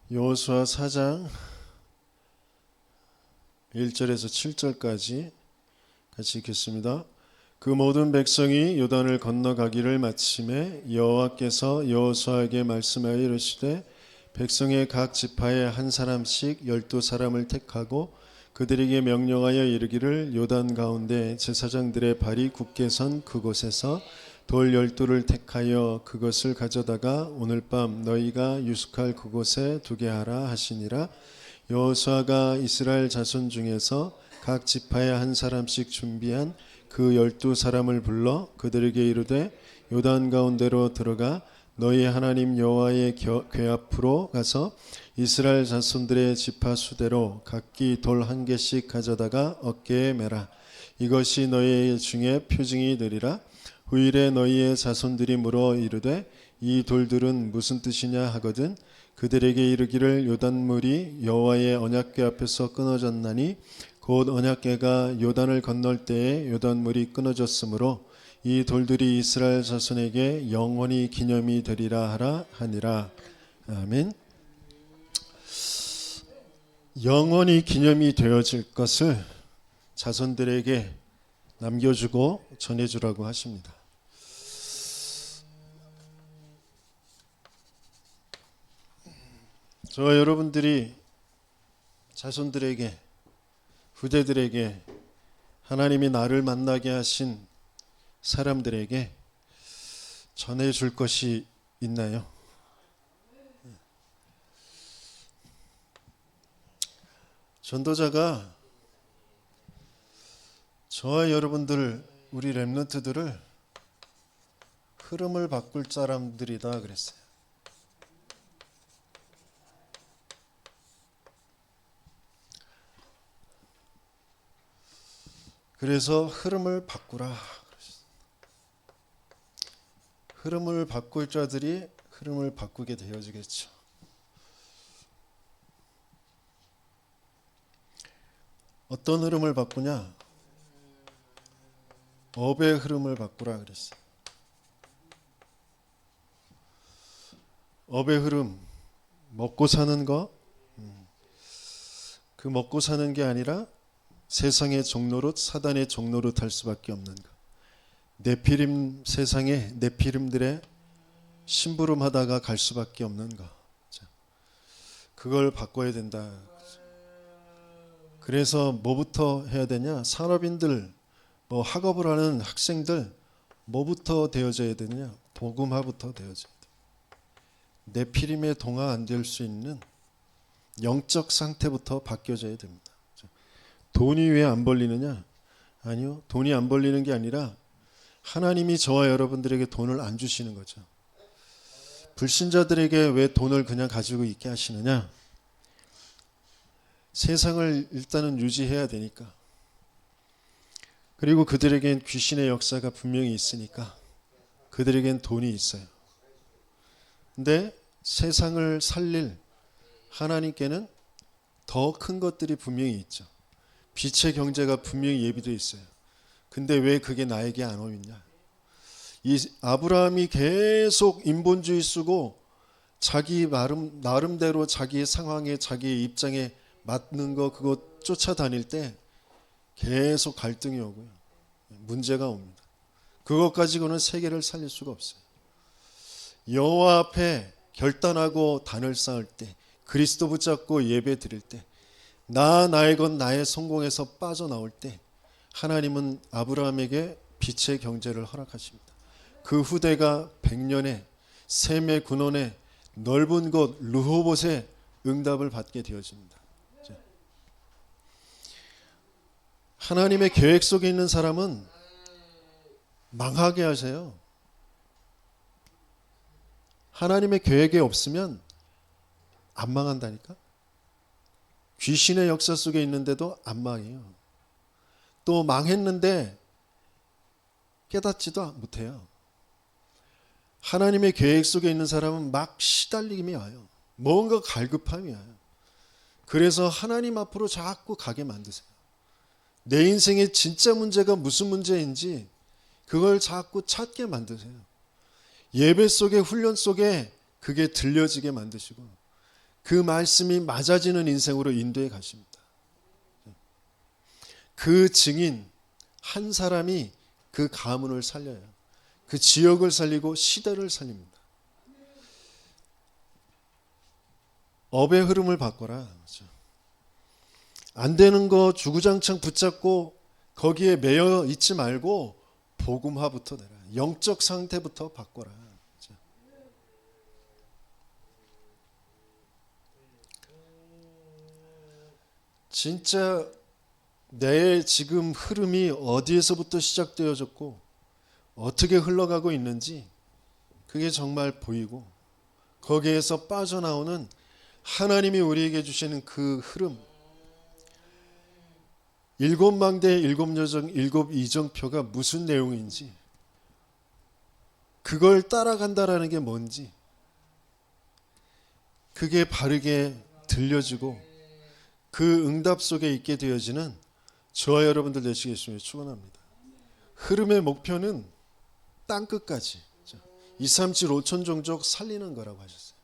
여호수아 4장 1절에서 7절까지 같이 읽겠습니다. 그 모든 백성이 요단을 건너가기를 마침에 여호와께서 여호수아에게 말씀하여 이르시되 백성의 각 지파에 한 사람씩 12사람을 택하고 그들에게 명령하여 이르기를 요단 가운데 제사장들의 발이 굳게 선 그곳에서 돌 12를 택하여 그것을 가져다가 오늘 밤 너희가 유숙할 그곳에 두게 하라 하시니라. 여호수아가 이스라엘 자손 중에서 각 지파에 한 사람씩 준비한 그 12사람을 불러 그들에게 이르되 요단 가운데로 들어가 너희 하나님 여호와의 궤 앞으로 가서 이스라엘 자손들의 지파 수대로 각기 돌 한 개씩 가져다가 어깨에 매라. 이것이 너희 중에 표징이 되리라. 후일에 너희의 자손들이 물어 이르되 이 돌들은 무슨 뜻이냐 하거든 그들에게 이르기를 요단물이 여호와의 언약궤 앞에서 끊어졌나니 곧 언약궤가 요단을 건널 때에 요단물이 끊어졌으므로 이 돌들이 이스라엘 자손에게 영원히 기념이 되리라 하라 하니라. 아멘. 영원히 기념이 되어질 것을 자손들에게 남겨주고 전해주라고 하십니다. 저와 여러분들이 자손들에게, 후대들에게 하나님이 나를 만나게 하신 사람들에게 전해줄 것이 있나요? 전도자가 저와 여러분들, 우리 렘넌트들을 흐름을 바꿀 사람들이다 그랬어요. 그래서 흐름을 바꾸라. 흐름을 바꿀 자들이 흐름을 바꾸게 되어지겠죠. 어떤 흐름을 바꾸냐? 업의 흐름을 바꾸라 그랬어요. 업의 흐름, 먹고 사는 거, 그 먹고 사는 게 아니라 세상의 종노릇, 사단의 종노릇 할 수밖에 없는 것. 네피림 세상에 네피림들의 심부름하다가 갈 수밖에 없는 것. 그걸 바꿔야 된다. 그래서 뭐부터 해야 되냐? 산업인들, 학업을 하는 학생들 뭐부터 되어져야 되느냐? 복음화부터 되어져야 돼. 네피림에 동화 안 될 수 있는 영적 상태부터 바뀌어져야 됩니다. 돈이 왜 안 벌리느냐? 아니요. 돈이 안 벌리는 게 아니라 하나님이 저와 여러분들에게 돈을 안 주시는 거죠. 불신자들에게 왜 돈을 그냥 가지고 있게 하시느냐? 세상을 일단은 유지해야 되니까. 그리고 그들에겐 귀신의 역사가 분명히 있으니까 그들에겐 돈이 있어요. 근데 세상을 살릴 하나님께는 더 큰 것들이 분명히 있죠. 빛의 경제가 분명히 예비되어 있어요. 근데 왜 그게 나에게 안 오느냐? 이 아브라함이 계속 인본주의 쓰고 자기 나름대로 자기의 상황에 자기의 입장에 맞는 거 그거 쫓아다닐 때 계속 갈등이 오고요. 문제가 옵니다. 그것 가지고는 세계를 살릴 수가 없어요. 여호와 앞에 결단하고 단을 쌓을 때 그리스도 붙잡고 예배 드릴 때 나의 것 나의 성공에서 빠져나올 때 하나님은 아브라함에게 빛의 경제를 허락하십니다. 그 후대가 100년에 셈의 근원의 넓은 곳 르호봇의 응답을 받게 되어집니다. 하나님의 계획 속에 있는 사람은 망하게 하세요. 하나님의 계획에 없으면 안 망한다니까. 귀신의 역사 속에 있는데도 안 망해요. 또 망했는데 깨닫지도 못해요. 하나님의 계획 속에 있는 사람은 막 시달림이 와요. 뭔가 갈급함이 와요. 그래서 하나님 앞으로 자꾸 가게 만드세요. 내 인생의 진짜 문제가 무슨 문제인지 그걸 자꾸 찾게 만드세요. 예배 속에 훈련 속에 그게 들려지게 만드시고 그 말씀이 맞아지는 인생으로 인도해 가십니다. 그 증인 한 사람이 그 가문을 살려요. 그 지역을 살리고 시대를 살립니다. 업의 흐름을 바꿔라. 안 되는 거 주구장창 붙잡고 거기에 매여 있지 말고 복음화부터 내라. 영적 상태부터 바꿔라. 진짜 내 지금 흐름이 어디에서부터 시작되어졌고 어떻게 흘러가고 있는지 그게 정말 보이고 거기에서 빠져나오는 하나님이 우리에게 주시는 그 흐름, 일곱 망대 일곱 여정 일곱 이정표가 무슨 내용인지 그걸 따라간다라는 게 뭔지 그게 바르게 들려지고 그 응답 속에 있게 되어지는 저와 여러분들 되시겠습니다. 축원합니다. 흐름의 목표는 땅끝까지 2, 3, 7, 5천 종족 살리는 거라고 하셨어요.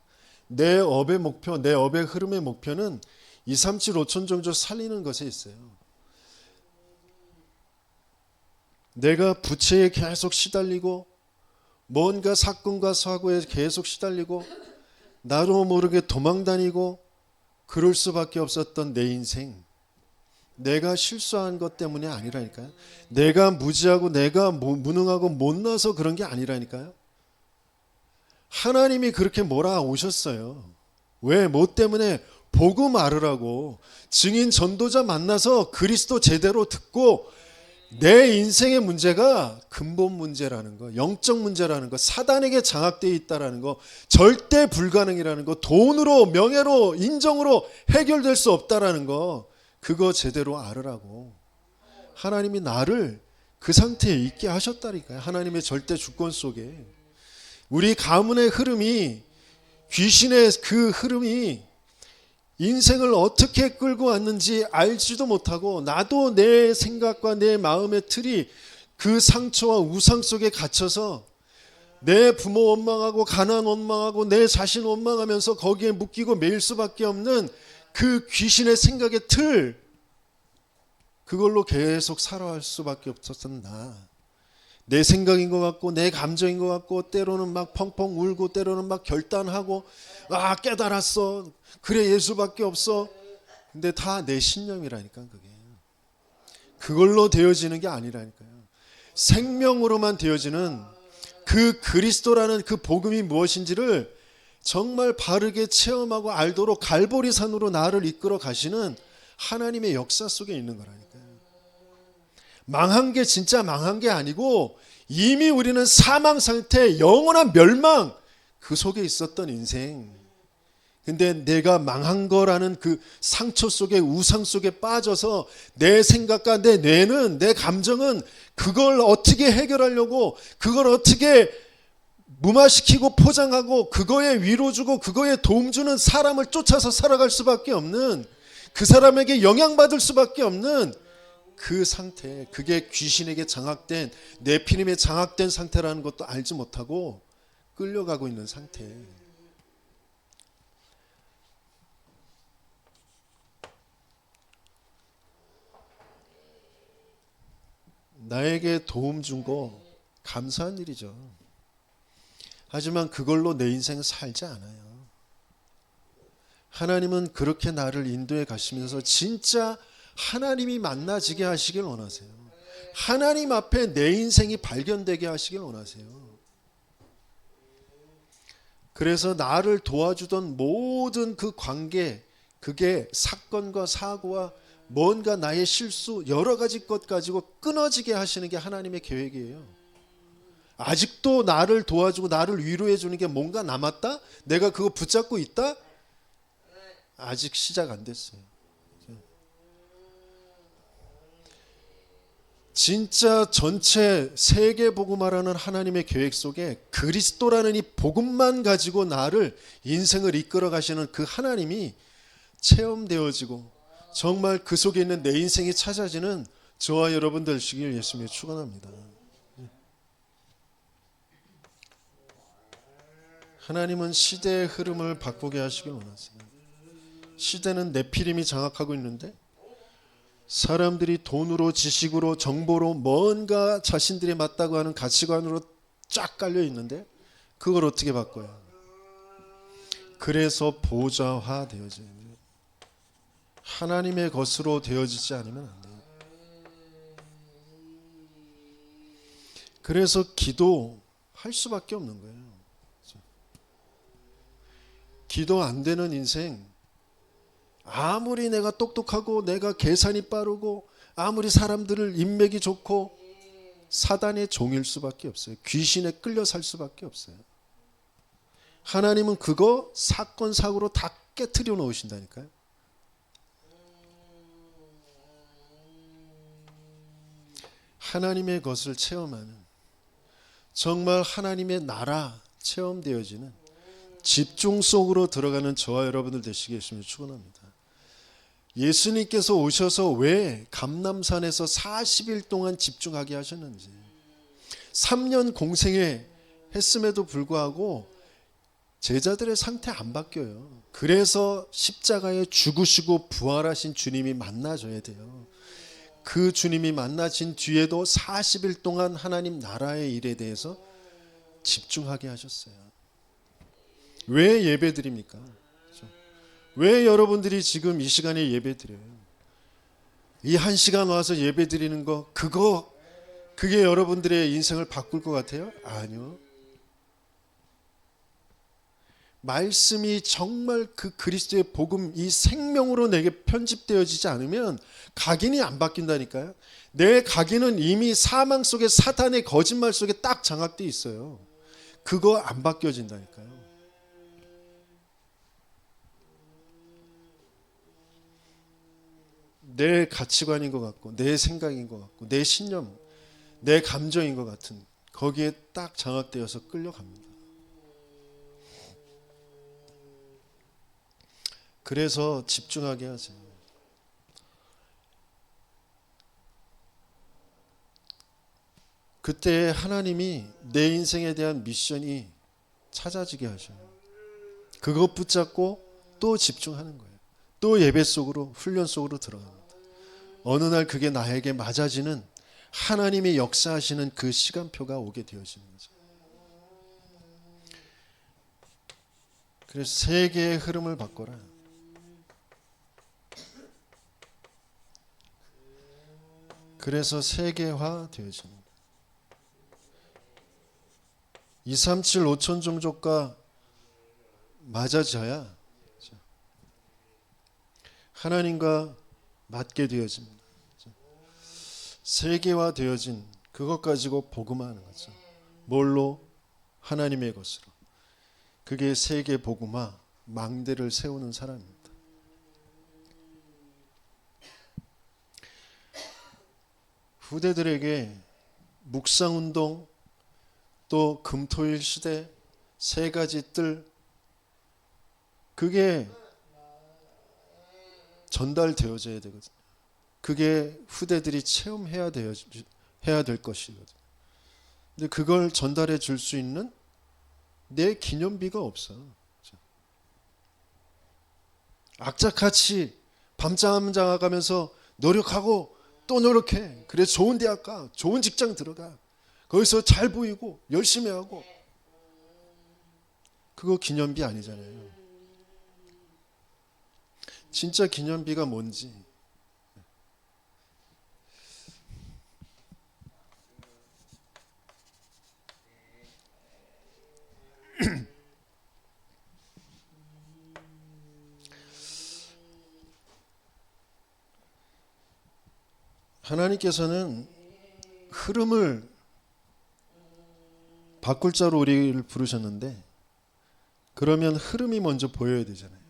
내 업의 목표, 내 업의 흐름의 목표는 2, 3, 7, 5천 종족 살리는 것에 있어요. 내가 부채에 계속 시달리고 뭔가 사건과 사고에 계속 시달리고 나도 모르게 도망다니고 그럴 수밖에 없었던 내 인생, 내가 실수한 것 때문이 아니라니까요. 내가 무지하고 내가 무능하고 못나서 그런 게 아니라니까요. 하나님이 그렇게 몰아오셨어요. 왜? 뭐 때문에? 복음 알으라고. 증인 전도자 만나서 그리스도 제대로 듣고 내 인생의 문제가 근본 문제라는 거, 영적 문제라는 거, 사단에게 장악되어 있다라는 거, 절대 불가능이라는 거, 돈으로, 명예로, 인정으로 해결될 수 없다라는 거, 그거 제대로 알으라고. 하나님이 나를 그 상태에 있게 하셨다니까요. 하나님의 절대 주권 속에. 우리 가문의 흐름이, 귀신의 그 흐름이 인생을 어떻게 끌고 왔는지 알지도 못하고 나도 내 생각과 내 마음의 틀이 그 상처와 우상 속에 갇혀서 내 부모 원망하고 가난 원망하고 내 자신 원망하면서 거기에 묶이고 매일 수밖에 없는 그 귀신의 생각의 틀, 그걸로 계속 살아갈 수밖에 없었던 나. 내 생각인 것 같고 내 감정인 것 같고 때로는 막 펑펑 울고 때로는 막 결단하고 깨달았어. 그래 예수밖에 없어. 근데 다 내 신념이라니까 그게. 그걸로 되어지는 게 아니라니까요. 생명으로만 되어지는 그 그리스도라는 그 복음이 무엇인지를 정말 바르게 체험하고 알도록 갈보리산으로 나를 이끌어 가시는 하나님의 역사 속에 있는 거라니까요. 망한 게 진짜 망한 게 아니고 이미 우리는 사망 상태, 영원한 멸망 그 속에 있었던 인생. 근데 내가 망한 거라는 그 상처 속에 우상 속에 빠져서 내 생각과 내 뇌는 내 감정은 그걸 어떻게 해결하려고 그걸 어떻게 무마시키고 포장하고 그거에 위로 주고 그거에 도움 주는 사람을 쫓아서 살아갈 수밖에 없는 그 사람에게 영향받을 수밖에 없는 그 상태, 그게 귀신에게 장악된 네피림에 장악된 상태라는 것도 알지 못하고 끌려가고 있는 상태. 나에게 도움 준 거 감사한 일이죠. 하지만 그걸로 내 인생 살지 않아요. 하나님은 그렇게 나를 인도해 가시면서 진짜 하나님이 만나지게 하시길 원하세요. 하나님 앞에 내 인생이 발견되게 하시길 원하세요. 그래서 나를 도와주던 모든 그 관계, 그게 사건과 사고와 뭔가 나의 실수 여러 가지 것 가지고 끊어지게 하시는 게 하나님의 계획이에요. 아직도 나를 도와주고 나를 위로해 주는 게 뭔가 남았다? 내가 그거 붙잡고 있다? 아직 시작 안 됐어요. 진짜 전체 세계 복음화라는 하나님의 계획 속에 그리스도라는 이 복음만 가지고 나를 인생을 이끌어 가시는 그 하나님이 체험되어지고 정말 그 속에 있는 내 인생이 찾아지는 저와 여러분 되시길 예수님이 축원합니다. 하나님은 시대의 흐름을 바꾸게 하시길 원하세요. 시대는 네피림이 장악하고 있는데 사람들이 돈으로 지식으로 정보로 뭔가 자신들이 맞다고 하는 가치관으로 쫙 깔려 있는데 그걸 어떻게 바꿔요? 그래서 보좌화 되어져요. 하나님의 것으로 되어지지 않으면 안 돼요. 그래서 기도할 수밖에 없는 거예요. 기도 안 되는 인생, 아무리 내가 똑똑하고 내가 계산이 빠르고 아무리 사람들을 인맥이 좋고 사단의 종일 수밖에 없어요. 귀신에 끌려 살 수밖에 없어요. 하나님은 그거 사건 사고로 다 깨트려 놓으신다니까요. 하나님의 것을 체험하는, 정말 하나님의 나라 체험되어지는 집중 속으로 들어가는 저와 여러분들 되시게 하시면 축원합니다. 예수님께서 오셔서 왜 감람산에서 40일 동안 집중하게 하셨는지, 3년 공생에 했음에도 불구하고 제자들의 상태 안 바뀌어요. 그래서 십자가에 죽으시고 부활하신 주님이 만나줘야 돼요. 그 주님이 만나신 뒤에도 40일 동안 하나님 나라의 일에 대해서 집중하게 하셨어요. 왜 예배 드립니까? 왜 여러분들이 지금 이 시간에 예배 드려요? 이 한 시간 와서 예배 드리는 거, 그게 여러분들의 인생을 바꿀 것 같아요? 아니요. 말씀이 정말 그 그리스도의 복음, 이 생명으로 내게 편집되어지지 않으면 각인이 안 바뀐다니까요. 내 각인은 이미 사망 속에 사탄의 거짓말 속에 딱 장악되어 있어요. 그거 안 바뀌어진다니까요. 내 가치관인 것 같고 내 생각인 것 같고 내 신념, 내 감정인 것 같은 거기에 딱 장악되어서 끌려갑니다. 그래서 집중하게 하세요. 그때 하나님이 내 인생에 대한 미션이 찾아지게 하셔요. 그것 붙잡고 또 집중하는 거예요. 또 예배 속으로, 훈련 속으로 들어갑니다. 어느 날 그게 나에게 맞아지는 하나님의 역사하시는 그 시간표가 오게 되어지는 거죠. 그래서 세계의 흐름을 바꿔라. 그래서 세계화 되어집니다. 237 5천 종족과 맞아져야 하나님과 맞게 되어집니다. 세계화 되어진 그것 가지고 복음화하는 거죠. 뭘로? 하나님의 것으로. 그게 세계 복음화, 망대를 세우는 사람입니다. 후대들에게 묵상운동, 또 금토일 시대, 세 가지 뜰, 그게 전달되어져야 되거든요. 그게 후대들이 체험해야 될 것이거든요. 근데 그걸 전달해 줄 수 있는 내 기념비가 없어. 악착같이 밤잠 자가면서 노력하고 또 노력해. 그래 좋은 대학 가, 좋은 직장 들어가. 거기서 잘 보이고 열심히 하고. 그거 기념비 아니잖아요. 진짜 기념비가 뭔지. 하나님께서는 흐름을 바꿀 자로 우리를 부르셨는데 그러면 흐름이 먼저 보여야 되잖아요.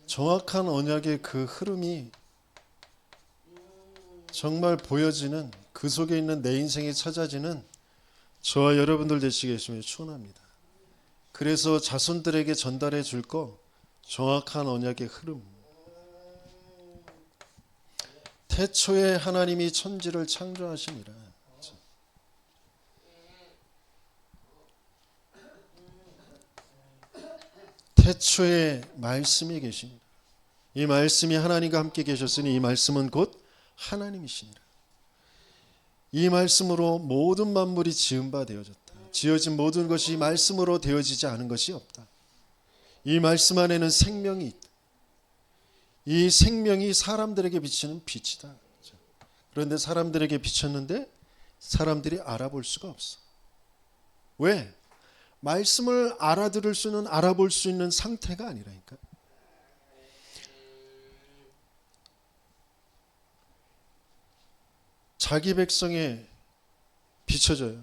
정확한 언약의 그 흐름이 정말 보여지는, 그 속에 있는 내 인생에 찾아지는 저와 여러분들 되시게 해주시면 축원합니다. 그래서 자손들에게 전달해 줄 거 정확한 언약의 흐름. 태초에 하나님이 천지를 창조하시니라. 태초에 말씀이 계십니다. 이 말씀이 하나님과 함께 계셨으니 이 말씀은 곧 하나님이시니라. 이 말씀으로 모든 만물이 지은 바 되어졌다. 지어진 모든 것이 말씀으로 되어지지 않은 것이 없다. 이 말씀 안에는 생명이 있다. 이 생명이 사람들에게 비치는 빛이다. 그런데 사람들에게 비쳤는데 사람들이 알아볼 수가 없어. 왜? 말씀을 알아들을 수는 알아볼 수 있는 상태가 아니라니까. 자기 백성에 비춰져요.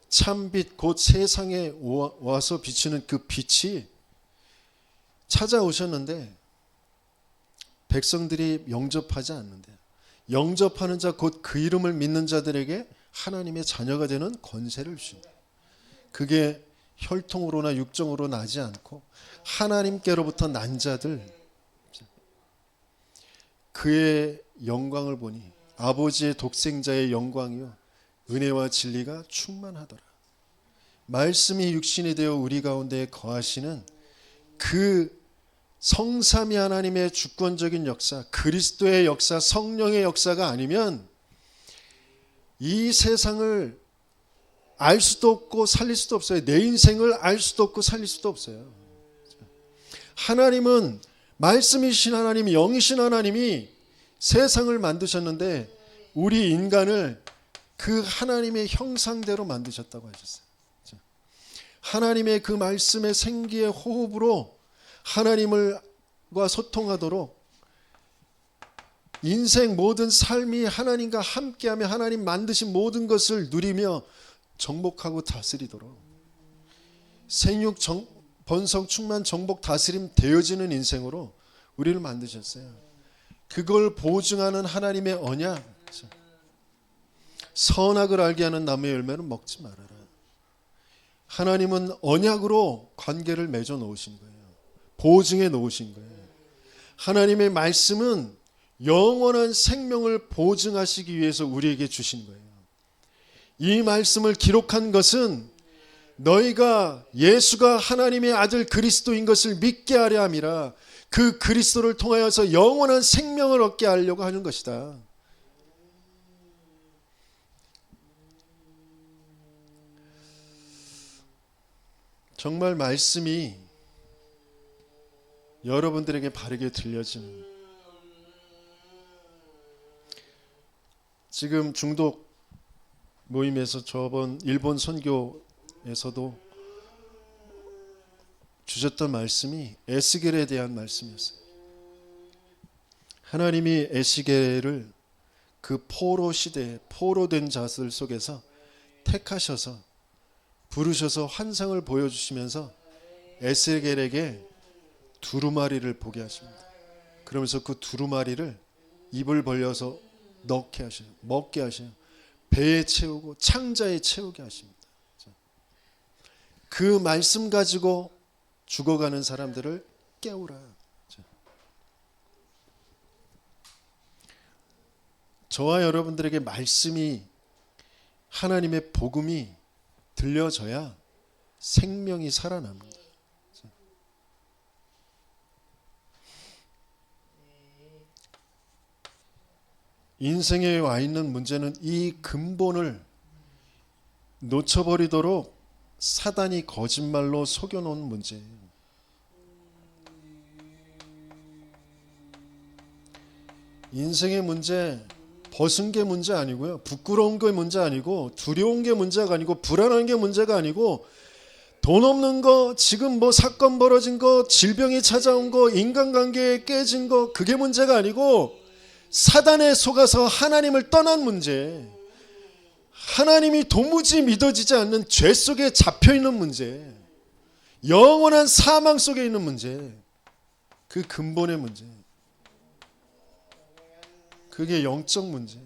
참빛 곧 세상에 와서 비치는 그 빛이 찾아오셨는데 백성들이 영접하지 않는데, 영접하는 자 곧 그 이름을 믿는 자들에게 하나님의 자녀가 되는 권세를 주신다. 그게 혈통으로나 육정으로 나지 않고 하나님께로부터 난 자들, 그의 영광을 보니 아버지의 독생자의 영광이요 은혜와 진리가 충만하더라. 말씀이 육신이 되어 우리 가운데 거하시는 그 성삼위 하나님의 주권적인 역사, 그리스도의 역사, 성령의 역사가 아니면 이 세상을 알 수도 없고 살릴 수도 없어요. 내 인생을 알 수도 없고 살릴 수도 없어요. 하나님은 말씀이신 하나님, 영이신 하나님이 세상을 만드셨는데 우리 인간을 그 하나님의 형상대로 만드셨다고 하셨어요. 하나님의 그 말씀의 생기의 호흡으로 하나님과 소통하도록 인생 모든 삶이 하나님과 함께하며 하나님 만드신 모든 것을 누리며 정복하고 다스리도록 생육 번성 충만 정복 다스림 되어지는 인생으로 우리를 만드셨어요. 그걸 보증하는 하나님의 언약, 선악을 알게 하는 나무의 열매는 먹지 말아라. 하나님은 언약으로 관계를 맺어 놓으신 거예요. 보증해 놓으신 거예요. 하나님의 말씀은 영원한 생명을 보증하시기 위해서 우리에게 주신 거예요. 이 말씀을 기록한 것은 너희가 예수가 하나님의 아들 그리스도인 것을 믿게 하려 함이라. 그 그리스도를 통하여서 영원한 생명을 얻게 하려고 하는 것이다. 정말 말씀이 여러분들에게 바르게 들려지는, 지금 중독 모임에서 저번 일본 선교에서도 주셨던 말씀이 에스겔에 대한 말씀이었어요. 하나님이 에스겔을 그 포로 시대에 포로된 자들 속에서 택하셔서 부르셔서 환상을 보여주시면서 에스겔에게 두루마리를 보게 하십니다. 그러면서 그 두루마리를 입을 벌려서 넣게 하셔요. 먹게 하셔요. 배에 채우고 창자에 채우게 하십니다. 그 말씀 가지고 죽어가는 사람들을 깨우라. 저와 여러분들에게 말씀이, 하나님의 복음이 들려져야 생명이 살아납니다. 인생에 와 있는 문제는 이 근본을 놓쳐버리도록 사단이 거짓말로 속여놓은 문제예요. 인생의 문제, 벗은 게 문제 아니고요. 부끄러운 게 문제 아니고, 두려운 게 문제가 아니고, 불안한 게 문제가 아니고, 돈 없는 거, 지금 뭐 사건 벌어진 거, 질병이 찾아온 거, 인간관계에 깨진 거, 그게 문제가 아니고 사단에 속아서 하나님을 떠난 문제, 하나님이 도무지 믿어지지 않는 죄 속에 잡혀있는 문제, 영원한 사망 속에 있는 문제, 그 근본의 문제, 그게 영적 문제.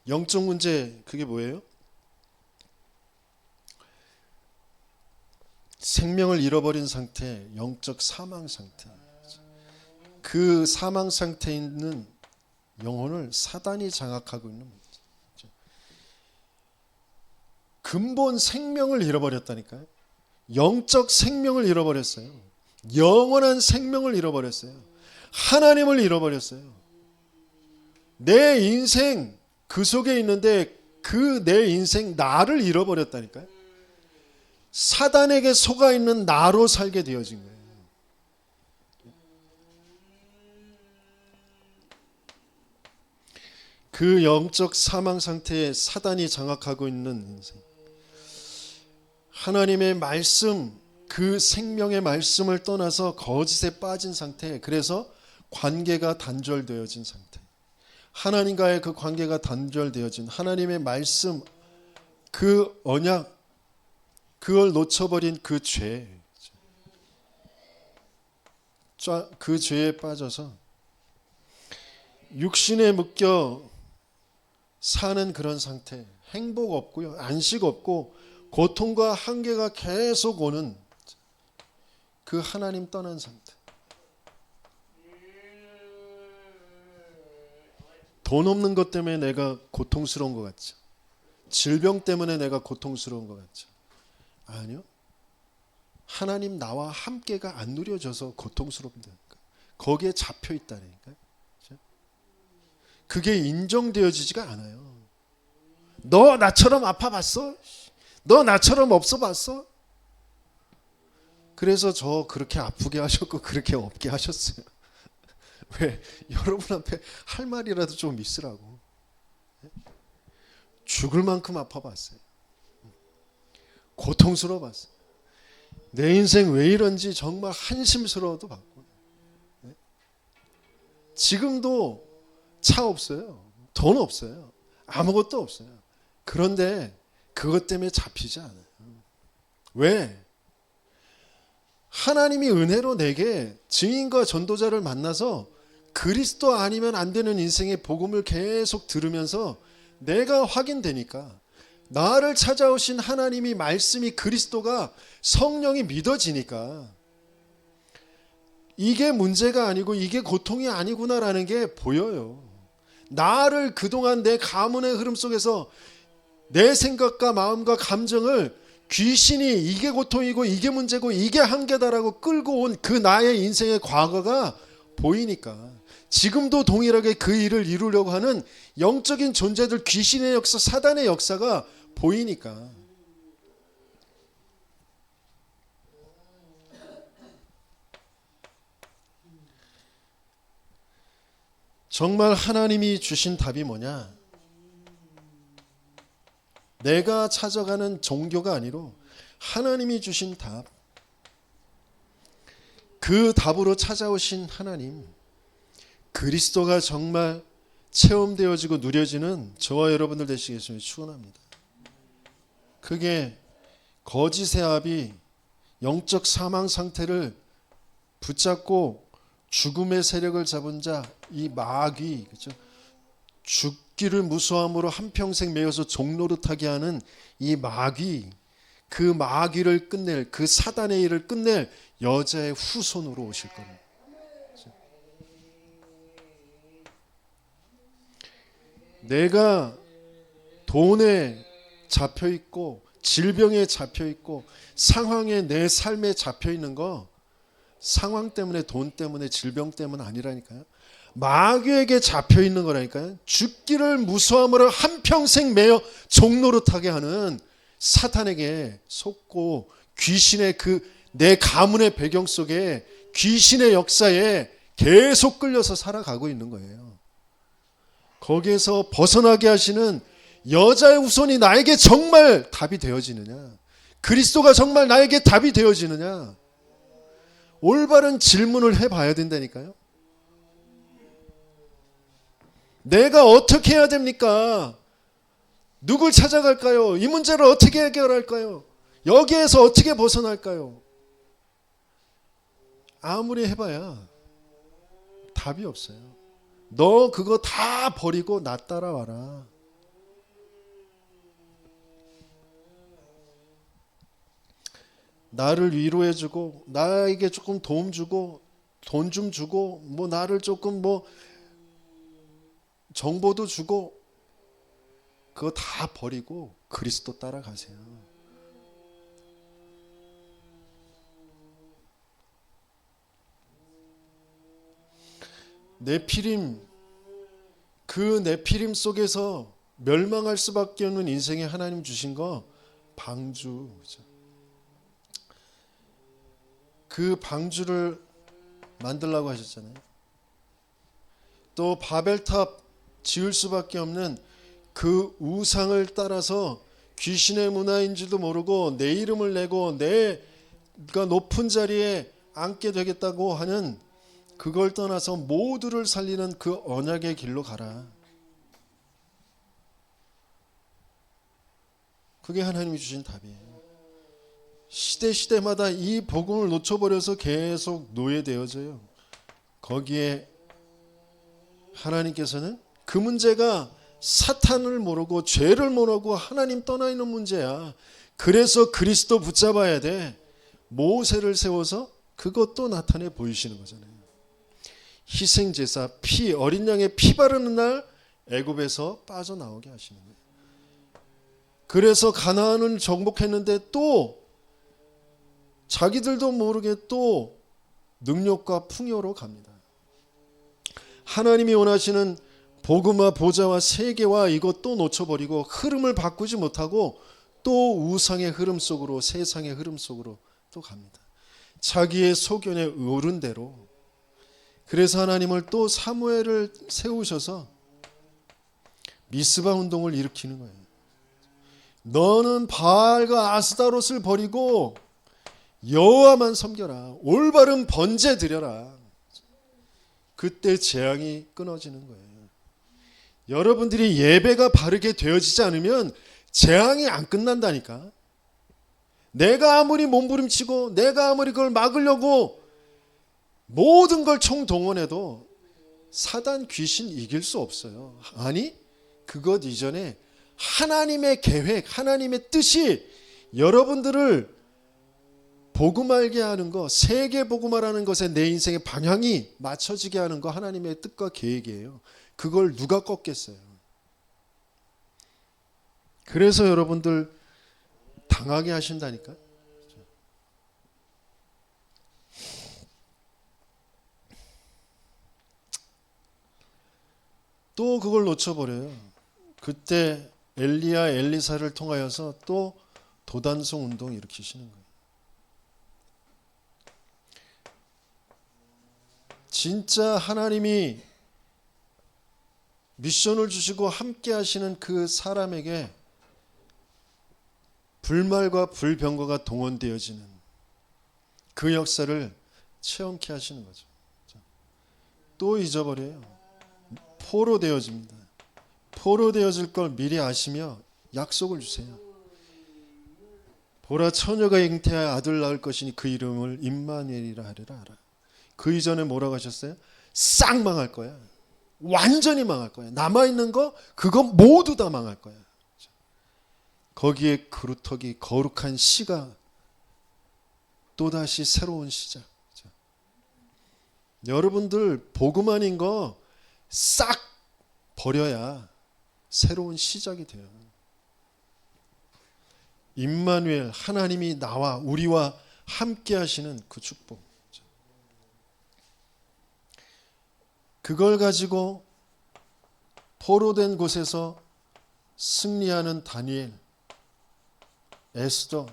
영적 문제, 그게 뭐예요? 생명을 잃어버린 상태, 영적 사망 상태. 그 사망 상태에 있는 영혼을 사단이 장악하고 있는 문제. 근본 생명을 잃어버렸다니까요. 영적 생명을 잃어버렸어요. 영원한 생명을 잃어버렸어요. 하나님을 잃어버렸어요. 내 인생 그 속에 있는데 그 내 인생 나를 잃어버렸다니까요. 사단에게 속아 있는 나로 살게 되어진 거예요. 그 영적 사망 상태에 사단이 장악하고 있는 인생. 하나님의 말씀, 그 생명의 말씀을 떠나서 거짓에 빠진 상태. 그래서 관계가 단절되어진 상태. 하나님과의 그 관계가 단절되어진 하나님의 말씀, 그 언약, 그걸 놓쳐버린 그 죄. 그 죄에 빠져서 육신에 묶여 사는 그런 상태. 행복 없고요. 안식 없고 고통과 한계가 계속 오는 그 하나님 떠난 상태. 돈 없는 것 때문에 내가 고통스러운 것 같죠. 질병 때문에 내가 고통스러운 것 같죠. 아니요. 하나님 나와 함께가 안 누려져서 고통스럽다니까. 거기에 잡혀 있다니까. 그게 인정되어지지가 않아요. 너 나처럼 아파봤어? 너 나처럼 없어봤어? 그래서 저 그렇게 아프게 하셨고 그렇게 없게 하셨어요. 왜? 여러분 앞에 할 말이라도 좀 있으라고. 죽을 만큼 아파봤어요. 고통스러워봤어요. 내 인생 왜 이런지 정말 한심스러워도 봤고. 지금도 차 없어요. 돈 없어요. 아무것도 없어요. 그런데 그것 때문에 잡히지 않아요. 왜? 하나님이 은혜로 내게 증인과 전도자를 만나서 그리스도 아니면 안 되는 인생의 복음을 계속 들으면서 내가 확인되니까, 나를 찾아오신 하나님이 말씀이 그리스도가 성령이 믿어지니까 이게 문제가 아니고 이게 고통이 아니구나라는 게 보여요. 나를 그동안 내 가문의 흐름 속에서 내 생각과 마음과 감정을 귀신이 이게 고통이고 이게 문제고 이게 한계다라고 끌고 온 그 나의 인생의 과거가 보이니까, 지금도 동일하게 그 일을 이루려고 하는 영적인 존재들, 귀신의 역사, 사단의 역사가 보이니까, 정말 하나님이 주신 답이 뭐냐? 내가 찾아가는 종교가 아니로 하나님이 주신 답, 그 답으로 찾아오신 하나님, 그리스도가 정말 체험되어지고 누려지는 저와 여러분들 되시겠음을 축원합니다. 그게 거짓의 압이 영적 사망 상태를 붙잡고 죽음의 세력을 잡은 자, 이 마귀, 그렇죠? 죽기를 무수함으로 한평생 매여서 종노릇하게 하는 이 마귀, 그 마귀를 끝낼, 그 사단의 일을 끝낼 여자의 후손으로 오실 겁니다. 내가 돈에 잡혀 있고 질병에 잡혀 있고 상황에, 내 삶에 잡혀 있는 거 상황 때문에, 돈 때문에, 질병 때문 아니라니까요. 마귀에게 잡혀 있는 거라니까요. 죽기를 무수함으로 한평생 매여 종노릇하게 하는 사탄에게 속고 귀신의 그 내 가문의 배경 속에 귀신의 역사에 계속 끌려서 살아가고 있는 거예요. 거기에서 벗어나게 하시는 여자의 후손이 나에게 정말 답이 되어지느냐? 그리스도가 정말 나에게 답이 되어지느냐? 올바른 질문을 해봐야 된다니까요. 내가 어떻게 해야 됩니까? 누굴 찾아갈까요? 이 문제를 어떻게 해결할까요? 여기에서 어떻게 벗어날까요? 아무리 해봐야 답이 없어요. 너 그거 다 버리고 나 따라와라. 나를 위로해주고, 나에게 조금 도움 주고, 돈 좀 주고, 뭐 나를 조금 뭐 정보도 주고, 그거 다 버리고 그리스도 따라가세요. 네피림, 그 네피림 속에서 멸망할 수밖에 없는 인생에 하나님 주신 거 방주. 그 방주를 만들라고 하셨잖아요. 또 바벨탑 지을 수밖에 없는 그 우상을 따라서 귀신의 문화인지도 모르고 내 이름을 내고 내가 높은 자리에 앉게 되겠다고 하는 그걸 떠나서 모두를 살리는 그 언약의 길로 가라. 그게 하나님이 주신 답이에요. 시대마다 이 복음을 놓쳐버려서 계속 노예되어져요. 거기에 하나님께서는 그 문제가 사탄을 모르고 죄를 모르고 하나님 떠나 있는 문제야. 그래서 그리스도 붙잡아야 돼. 모세를 세워서 그것도 나타내 보이시는 거잖아요. 희생제사, 피, 어린 양의 피 바르는 날 애굽에서 빠져나오게 하시는 거예요. 그래서 가나안을 정복했는데 또 자기들도 모르게 또 능력과 풍요로 갑니다. 하나님이 원하시는 복음화 보좌와 세계와 이것도 놓쳐버리고 흐름을 바꾸지 못하고 또 우상의 흐름 속으로, 세상의 흐름 속으로 또 갑니다. 자기의 소견에 오른 대로. 그래서 하나님을 또 사무엘을 세우셔서 미스바 운동을 일으키는 거예요. 너는 바알과 아스타롯을 버리고 여호와만 섬겨라. 올바른 번제 드려라. 그때 재앙이 끊어지는 거예요. 여러분들이 예배가 바르게 되어지지 않으면 재앙이 안 끝난다니까. 내가 아무리 몸부림치고 내가 아무리 그걸 막으려고 모든 걸 총동원해도 사단 귀신 이길 수 없어요. 아니, 그것 이전에 하나님의 계획, 하나님의 뜻이 여러분들을 복음 알게 하는 거, 세계 복음화라는 것에 내 인생의 방향이 맞춰지게 하는 거 하나님의 뜻과 계획이에요. 그걸 누가 꺾겠어요? 그래서 여러분들 당하게 하신다니까. 또 그걸 놓쳐버려요. 그때 엘리야 엘리사를 통하여서 또 도단송 운동 일으키시는 거예요. 진짜 하나님이 미션을 주시고 함께 하시는 그 사람에게 불말과 불병거가 동원되어지는 그 역사를 체험케 하시는 거죠. 또 잊어버려요. 포로 되어집니다. 포로 되어질 걸 미리 아시며 약속을 주세요. 보라, 처녀가 잉태하여 아들 낳을 것이니 그 이름을 임마누엘이라 하리라 하라. 그 이전에 뭐라고 하셨어요? 싹 망할 거야. 완전히 망할 거야. 남아있는 거 그거 모두 다 망할 거야. 거기에 그루터기 거룩한 씨가 또다시 새로운 시작. 여러분들 복음 아닌 거 싹 버려야 새로운 시작이 돼요. 임마누엘, 하나님이 나와 우리와 함께 하시는 그 축복. 그걸 가지고 포로된 곳에서 승리하는 다니엘, 에스더,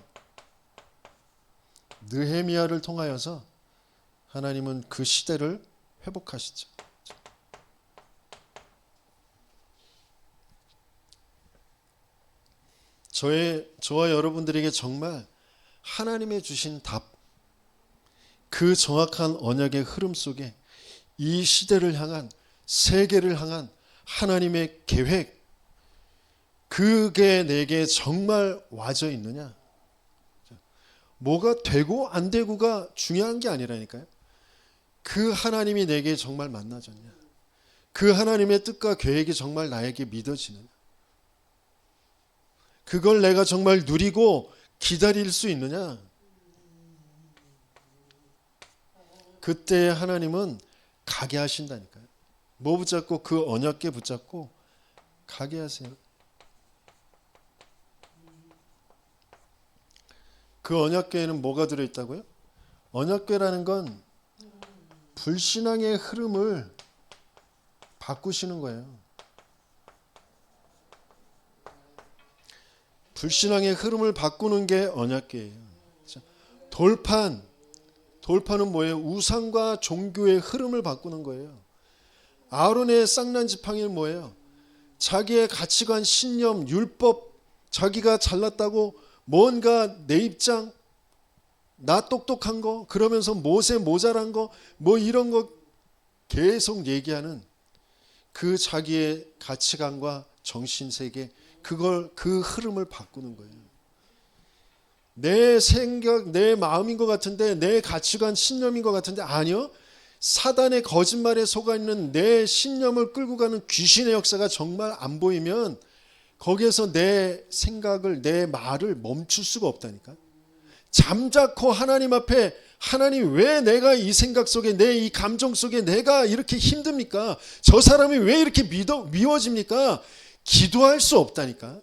느헤미야를 통하여서 하나님은 그 시대를 회복하시죠. 저와 여러분들에게 정말 하나님의 주신 답, 그 정확한 언약의 흐름 속에 이 시대를 향한, 세계를 향한 하나님의 계획, 그게 내게 정말 와져 있느냐? 뭐가 되고 안 되고가 중요한 게 아니라니까요. 그 하나님이 내게 정말 만나졌냐? 그 하나님의 뜻과 계획이 정말 나에게 믿어지느냐? 그걸 내가 정말 누리고 기다릴 수 있느냐? 그때 하나님은 가게 하신다니까요. 뭐 붙잡고 그 언약궤 붙잡고 가게 하세요. 그 언약궤에는 뭐가 들어있다고요? 언약궤라는 건 불신앙의 흐름을 바꾸시는 거예요. 불신앙의 흐름을 바꾸는 게 언약궤예요. 돌판은 뭐예요? 우상과 종교의 흐름을 바꾸는 거예요. 아론의 쌍난 지팡이는 뭐예요? 자기의 가치관, 신념, 율법, 자기가 잘났다고 뭔가 내 입장, 나 똑똑한 거, 그러면서 모세 모자란 거, 뭐 이런 거 계속 얘기하는 그 자기의 가치관과 정신세계, 그 흐름을 바꾸는 거예요. 내 생각, 내 마음인 것 같은데, 내 가치관, 신념인 것 같은데, 아니요. 사단의 거짓말에 속아 있는 내 신념을 끌고 가는 귀신의 역사가 정말 안 보이면 거기에서 내 생각을, 내 말을 멈출 수가 없다니까. 잠자코 하나님 앞에, 하나님 왜 내가 이 생각 속에, 내 이 감정 속에 내가 이렇게 힘듭니까? 저 사람이 왜 이렇게 미워집니까? 기도할 수 없다니까.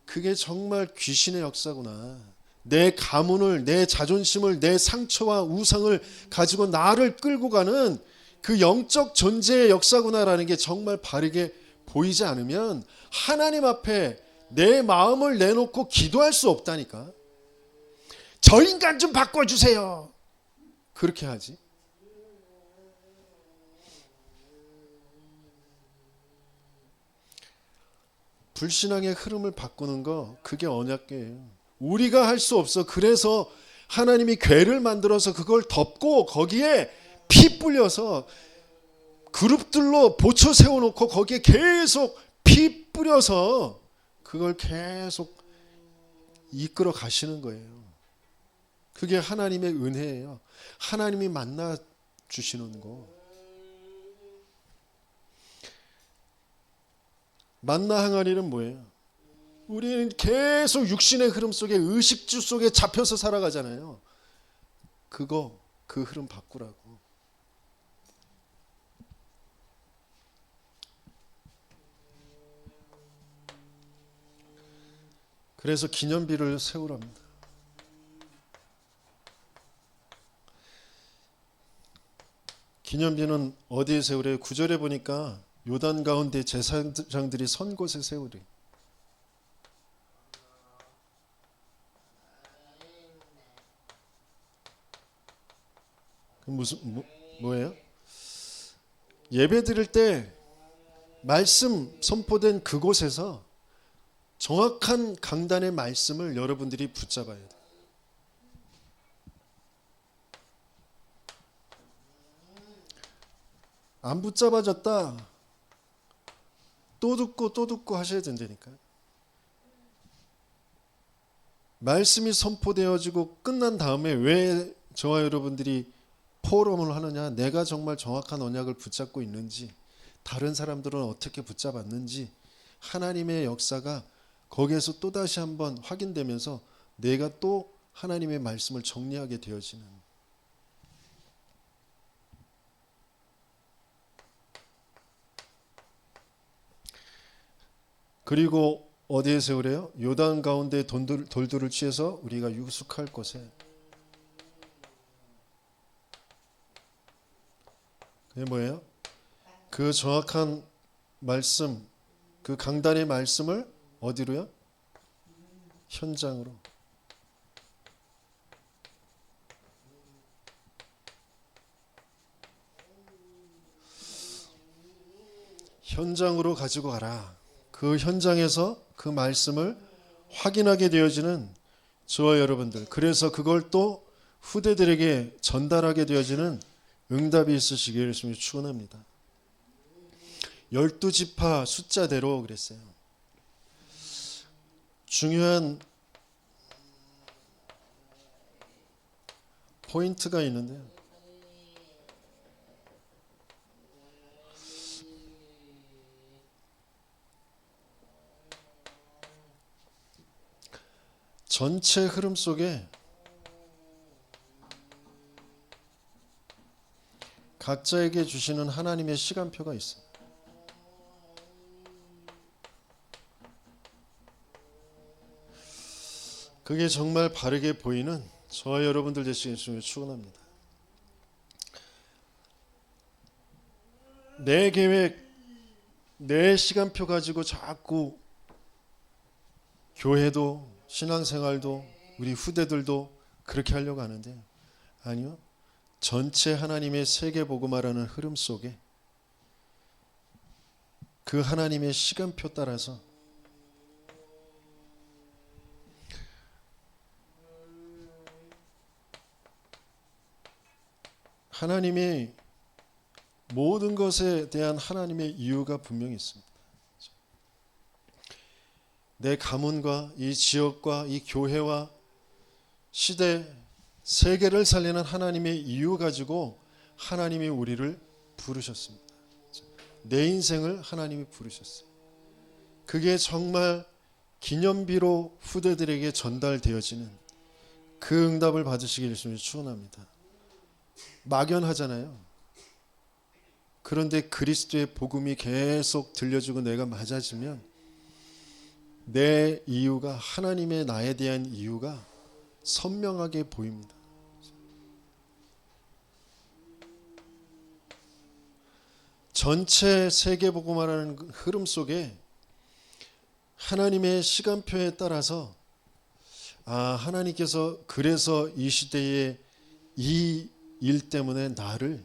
그게 정말 귀신의 역사구나. 내 가문을, 내 자존심을, 내 상처와 우상을 가지고 나를 끌고 가는 그 영적 존재의 역사구나라는 게 정말 바르게 보이지 않으면 하나님 앞에 내 마음을 내놓고 기도할 수 없다니까. 저 인간 좀 바꿔주세요. 그렇게 하지. 불신앙의 흐름을 바꾸는 거, 그게 언약궤예요. 우리가 할 수 없어. 그래서 하나님이 궤를 만들어서 그걸 덮고 거기에 피 뿌려서 그룹들로 보초 세워놓고 거기에 계속 피 뿌려서 그걸 계속 이끌어 가시는 거예요. 그게 하나님의 은혜예요. 하나님이 만나 주시는 거. 만나 항아리는 뭐예요? 우리는 계속 육신의 흐름 속에, 의식주 속에 잡혀서 살아가잖아요. 그 흐름 바꾸라고. 그래서 기념비를 세우랍니다. 기념비는 어디에 세우래요? 9절에 보니까 요단 가운데 제사장들이 선 곳에 세우래. 뭐예요? 예배 드릴 때 말씀 선포된 그곳에서 정확한 강단의 말씀을 여러분들이 붙잡아야 돼요. 안 붙잡아졌다. 또 듣고 하셔야 된다니까. 말씀이 선포되어지고 끝난 다음에 왜 저와 여러분들이 포럼을 하느냐? 내가 정말 정확한 언약을 붙잡고 있는지, 다른 사람들은 어떻게 붙잡았는지, 하나님의 역사가 거기에서 또다시 한번 확인되면서 내가 또 하나님의 말씀을 정리하게 되어지는. 그리고 어디에 세우래요? 요단 가운데 돌들을 취해서 우리가 유숙할 곳에. 그게 뭐예요? 그 정확한 말씀, 그 강단의 말씀을 어디로요? 현장으로. 현장으로 가지고 가라. 그 현장에서 그 말씀을 확인하게 되어지는 저와 여러분들. 그래서 그걸 또 후대들에게 전달하게 되어지는 응답이 있으시기를 예수님이 축원합니다. 12지파 숫자대로 그랬어요. 중요한 포인트가 있는데요. 전체 흐름 속에 각자에게 주시는 하나님의 시간표가 있어요. 그게 정말 바르게 보이는 저와 여러분들 되시길 축원합니다. 내 계획, 내 시간표 가지고 자꾸 교회도 신앙생활도 우리 후대들도 그렇게 하려고 하는데, 아니요. 전체 하나님의 세계복음화라는 흐름 속에 그 하나님의 시간표 따라서 하나님이 모든 것에 대한 하나님의 이유가 분명히 있습니다. 내 가문과 이 지역과 이 교회와 시대, 세계를 살리는 하나님의 이유 가지고 하나님이 우리를 부르셨습니다. 내 인생을 하나님이 부르셨어요. 그게 정말 기념비로 후대들에게 전달되어지는 그 응답을 받으시기를 축원합니다. 막연하잖아요. 그런데 그리스도의 복음이 계속 들려주고 내가 맞아지면 내 이유가, 하나님의 나에 대한 이유가 선명하게 보입니다. 전체 세계복음화라는 흐름 속에 하나님의 시간표에 따라서 하나님께서 그래서 이 시대에 이 일 때문에 나를,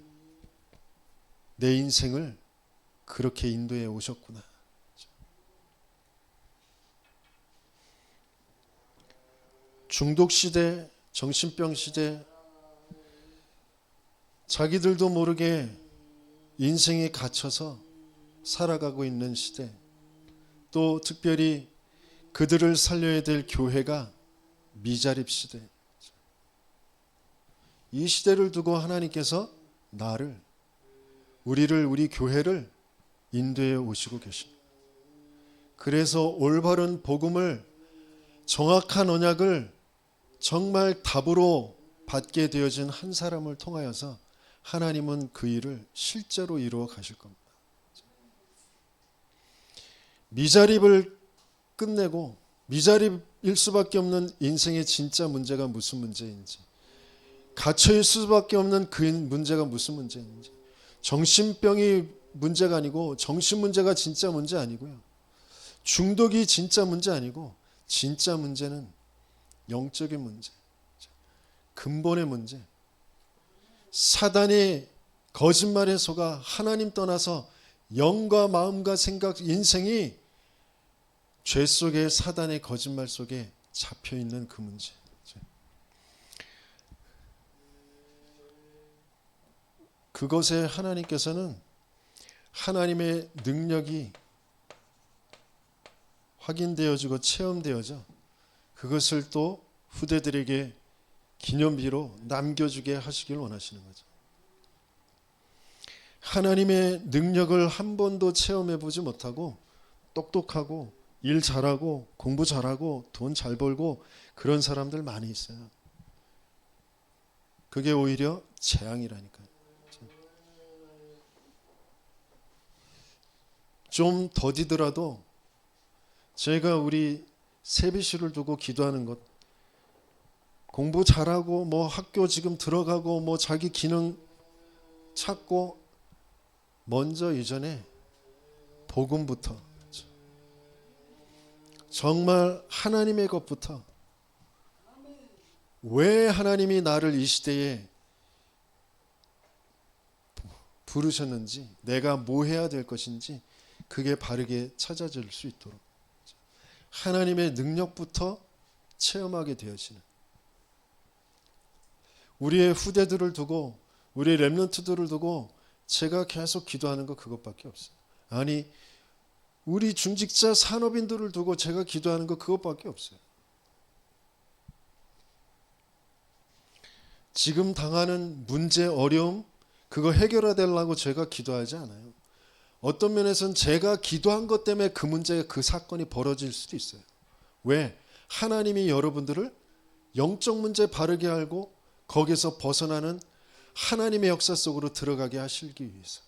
내 인생을 그렇게 인도해 오셨구나. 중독 시대, 정신병 시대, 자기들도 모르게 인생에 갇혀서 살아가고 있는 시대, 또 특별히 그들을 살려야 될 교회가 미자립 시대, 이 시대를 두고 하나님께서 나를, 우리를, 우리 교회를 인도해 오시고 계십니다. 그래서 올바른 복음을, 정확한 언약을 정말 답으로 받게 되어진 한 사람을 통하여서 하나님은 그 일을 실제로 이루어 가실 겁니다. 미자립을 끝내고 미자립일 수밖에 없는 인생의 진짜 문제가 무슨 문제인지, 갇혀있을 수밖에 없는 그 문제가 무슨 문제인지, 정신병이 문제가 아니고, 정신 문제가 진짜 문제 아니고요, 중독이 진짜 문제 아니고, 진짜 문제는 영적인 문제, 근본의 문제, 사단의 거짓말에 속아 하나님 떠나서 영과 마음과 생각, 인생이 죄 속에, 사단의 거짓말 속에 잡혀있는 그 문제. 그것에 하나님께서는 하나님의 능력이 확인되어지고 체험되어져 그것을 또 후대들에게 기념비로 남겨주게 하시길 원하시는 거죠. 하나님의 능력을 한 번도 체험해보지 못하고 똑똑하고 일 잘하고 공부 잘하고 돈 잘 벌고 그런 사람들 많이 있어요. 그게 오히려 재앙이라니까요. 좀 더디더라도 제가 우리 세비씨를 두고 기도하는 것, 공부 잘하고 뭐 학교 지금 들어가고 뭐 자기 기능 찾고, 먼저 이전에 복음부터, 정말 하나님의 것부터, 왜 하나님이 나를 이 시대에 부르셨는지, 내가 뭐 해야 될 것인지 그게 바르게 찾아질 수 있도록 하나님의 능력부터 체험하게 되어지는, 우리의 후대들을 두고, 우리의 렘넌트들을 두고 제가 계속 기도하는 거 그것밖에 없어요. 아니, 우리 중직자 산업인들을 두고 제가 기도하는 거 그것밖에 없어요. 지금 당하는 문제, 어려움, 그거 해결해달라고 제가 기도하지 않아요. 어떤 면에서는 제가 기도한 것 때문에 그 문제가, 그 사건이 벌어질 수도 있어요. 왜? 하나님이 여러분들을 영적 문제 바르게 알고 거기서 벗어나는 하나님의 역사 속으로 들어가게 하시기 위해서.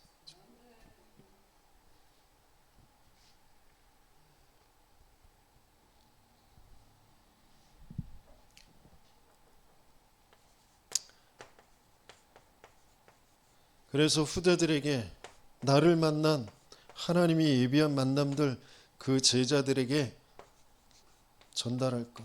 그래서 후대들에게 나를 만난 하나님이 예비한 만남들 그 제자들에게 전달할 것.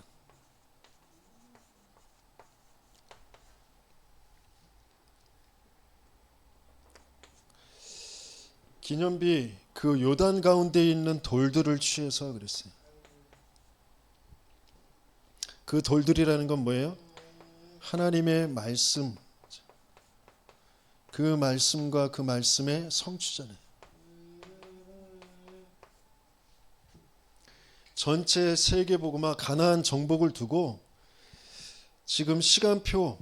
기념비 그 요단 가운데 있는 돌들을 취해서 그랬어요. 그 돌들이라는 건 뭐예요? 하나님의 말씀, 그 말씀과 그 말씀의 성취잖아요. 전체 세계복음화 가나안 정복을 두고 지금 시간표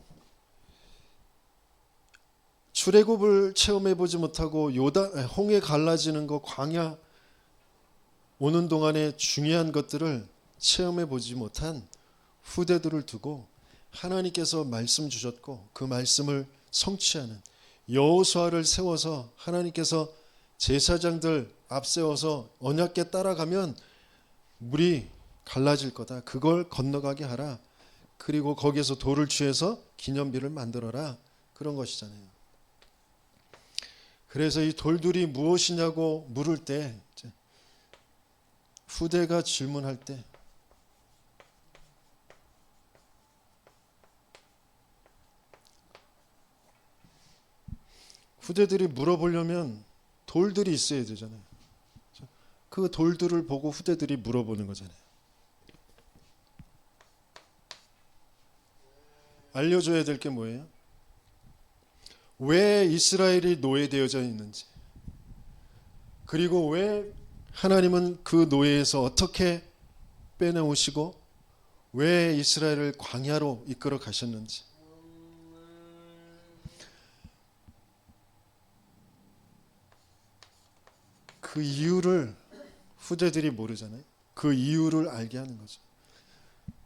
출애굽을 체험해 보지 못하고 요단 홍해 갈라지는 거 광야 오는 동안에 중요한 것들을 체험해 보지 못한 후대들을 두고 하나님께서 말씀 주셨고 그 말씀을 성취하는 여호수아를 세워서 하나님께서 제사장들 앞세워서 언약궤 따라가면 물이 갈라질 거다. 그걸 건너가게 하라. 그리고 거기에서 돌을 취해서 기념비를 만들어라. 그런 것이잖아요. 그래서 이 돌들이 무엇이냐고 물을 때 후대가 질문할 때 후대들이 물어보려면 돌들이 있어야 되잖아요. 그 돌들을 보고 후대들이 물어보는 거잖아요. 알려줘야 될 게 뭐예요? 왜 이스라엘이 노예되어져 있는지, 그리고 왜 하나님은 그 노예에서 어떻게 빼내오시고 왜 이스라엘을 광야로 이끌어 가셨는지, 그 이유를 후대들이 모르잖아요. 그 이유를 알게 하는 거죠.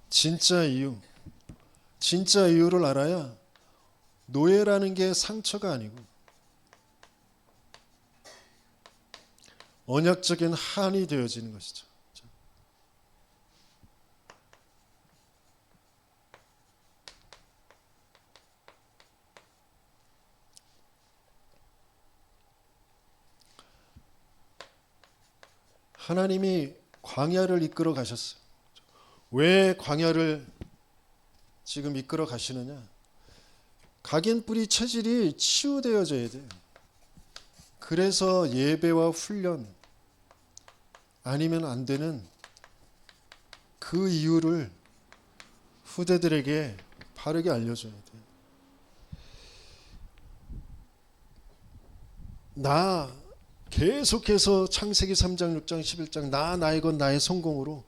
진짜 이유를 알아야 노예라는 게 상처가 아니고 언약적인 한이 되어지는 것이죠. 하나님이 광야를 이끌어 가셨어요. 왜 광야를 지금 이끌어 가시느냐? 각인 뿌리 체질이 치유되어져야 돼요. 그래서 예배와 훈련 아니면 안 되는 그 이유를 후대들에게 바르게 알려줘야 돼요. 나 계속해서 창세기 3장, 6장, 11장 나의 것 나의 성공으로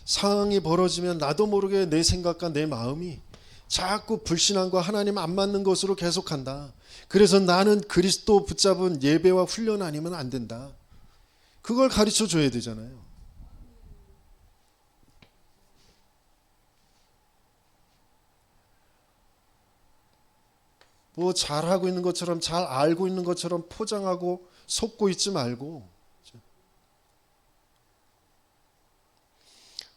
상황이 벌어지면 나도 모르게 내 생각과 내 마음이 자꾸 불신앙과 하나님 안 맞는 것으로 계속한다. 그래서 나는 그리스도 붙잡은 예배와 훈련 아니면 안 된다. 그걸 가르쳐 줘야 되잖아요. 뭐 잘하고 있는 것처럼 잘 알고 있는 것처럼 포장하고 속고 있지 말고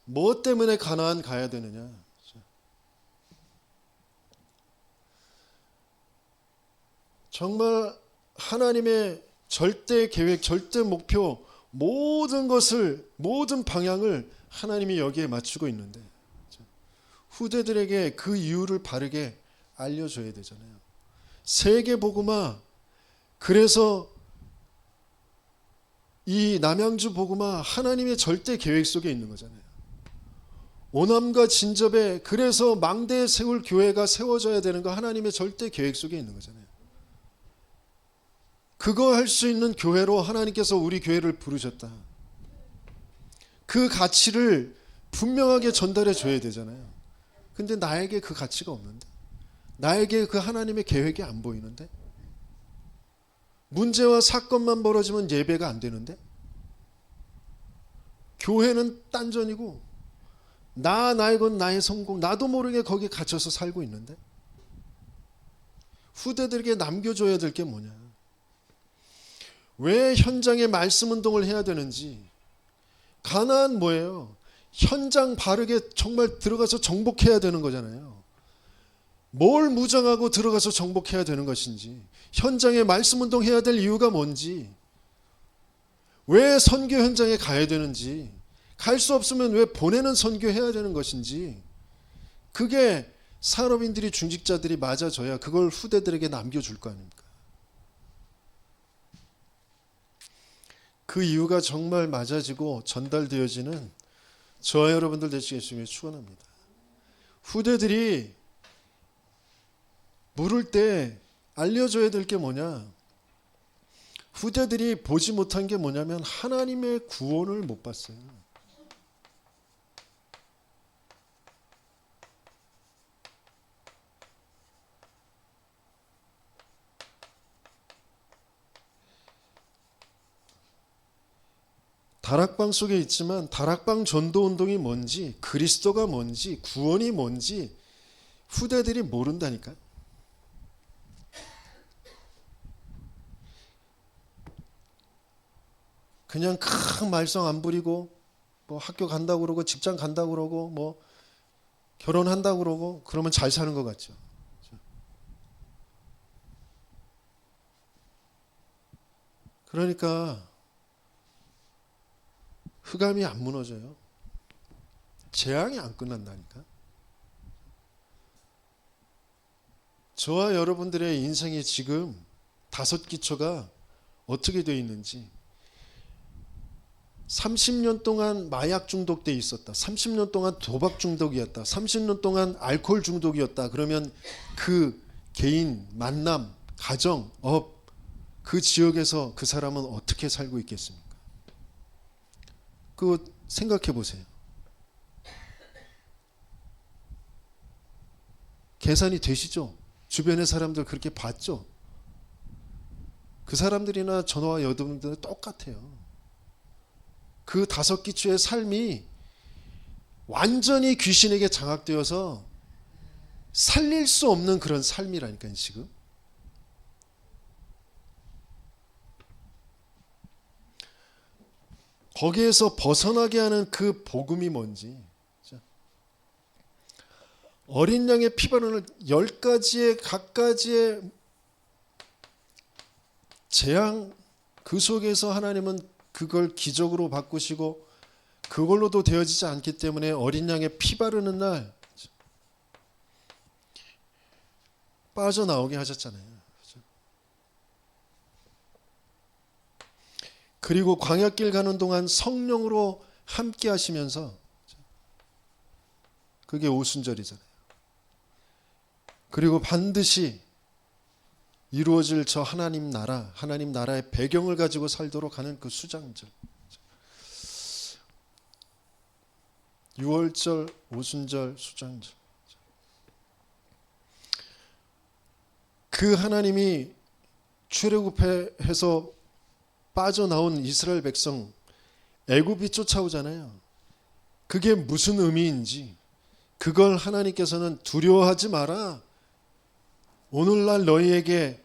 뭐 때문에 가나안 가야 되느냐. 정말 하나님의 절대 계획, 절대 목표, 모든 것을, 모든 방향을 하나님이 여기에 맞추고 있는데 후대들에게 그 이유를 바르게 알려줘야 되잖아요. 세계복음화, 그래서 이 남양주 복음화 하나님의 절대 계획 속에 있는 거잖아요. 오남과 진접에 그래서 망대에 세울 교회가 세워져야 되는 거 하나님의 절대 계획 속에 있는 거잖아요. 그거 할 수 있는 교회로 하나님께서 우리 교회를 부르셨다. 그 가치를 분명하게 전달해 줘야 되잖아요. 근데 나에게 그 가치가 없는데, 나에게 그 하나님의 계획이 안 보이는데, 문제와 사건만 벌어지면 예배가 안 되는데, 교회는 딴전이고 나의 건 나의 성공, 나도 모르게 거기에 갇혀서 살고 있는데 후대들에게 남겨줘야 될 게 뭐냐. 왜 현장에 말씀 운동을 해야 되는지. 가나안 뭐예요? 현장 바르게 정말 들어가서 정복해야 되는 거잖아요. 뭘 무장하고 들어가서 정복해야 되는 것인지, 현장에 말씀 운동해야 될 이유가 뭔지, 왜 선교 현장에 가야 되는지, 갈 수 없으면 왜 보내는 선교해야 되는 것인지, 그게 산업인들이 중직자들이 맞아줘야 그걸 후대들에게 남겨줄 거 아닙니까? 그 이유가 정말 맞아지고 전달되어지는 저와 여러분들 되시길 축원합니다. 후대들이 물을 때 알려줘야 될 게 뭐냐? 후대들이 보지 못한 게 뭐냐면 하나님의 구원을 못 봤어요. 다락방 속에 있지만 다락방 전도 운동이 뭔지, 그리스도가 뭔지, 구원이 뭔지 후대들이 모른다니까. 그냥 큰 말썽 안 부리고 뭐 학교 간다고 그러고 직장 간다고 그러고 뭐 결혼한다고 그러고 그러면 잘 사는 것 같죠. 그러니까 흑암이 안 무너져요. 재앙이 안 끝난다니까. 저와 여러분들의 인생이 지금 5기초가 어떻게 되어 있는지, 30년 동안 마약 중독돼 있었다. 30년 동안 도박 중독이었다. 30년 동안 알코올 중독이었다. 그러면 그 개인, 만남, 가정, 업, 그 지역에서 그 사람은 어떻게 살고 있겠습니까? 그거 생각해 보세요. 계산이 되시죠? 주변의 사람들 그렇게 봤죠? 그 사람들이나 저와 여러분들은 똑같아요. 그 5기초의 삶이 완전히 귀신에게 장악되어서 살릴 수 없는 그런 삶이라니까요, 지금. 거기에서 벗어나게 하는 그 복음이 뭔지. 어린 양의 피바른을 10가지의 각가지의 재앙, 그 속에서 하나님은 그걸 기적으로 바꾸시고 그걸로도 되어지지 않기 때문에 어린 양의 피 바르는 날 빠져나오게 하셨잖아요. 그리고 광야길 가는 동안 성령으로 함께 하시면서, 그게 오순절이잖아요. 그리고 반드시 이루어질 저 하나님 나라의 배경을 가지고 살도록 하는 그 수장절, 유월절, 오순절, 수장절. 그 하나님이 출애굽해서 빠져나온 이스라엘 백성 애굽이 쫓아오잖아요. 그게 무슨 의미인지, 그걸 하나님께서는 두려워하지 마라, 오늘날 너희에게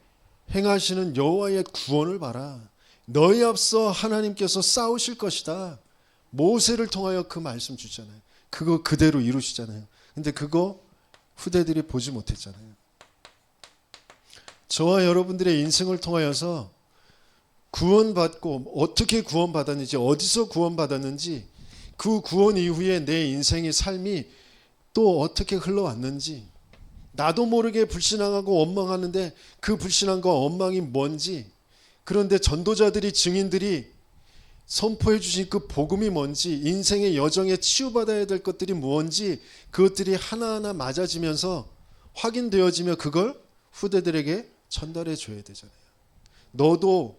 행하시는 여호와의 구원을 봐라, 너희 앞서 하나님께서 싸우실 것이다, 모세를 통하여 그 말씀 주잖아요. 그거 그대로 이루시잖아요. 근데 그거 후대들이 보지 못했잖아요. 저와 여러분들의 인생을 통하여서 구원받고 어떻게 구원받았는지, 어디서 구원받았는지, 그 구원 이후에 내 인생의 삶이 또 어떻게 흘러왔는지, 나도 모르게 불신앙하고 원망하는데 그 불신앙과 원망이 뭔지, 그런데 전도자들이, 증인들이 선포해 주신 그 복음이 뭔지, 인생의 여정에 치유받아야 될 것들이 뭔지, 그것들이 하나하나 맞아지면서 확인되어지며 그걸 후대들에게 전달해 줘야 되잖아요. 너도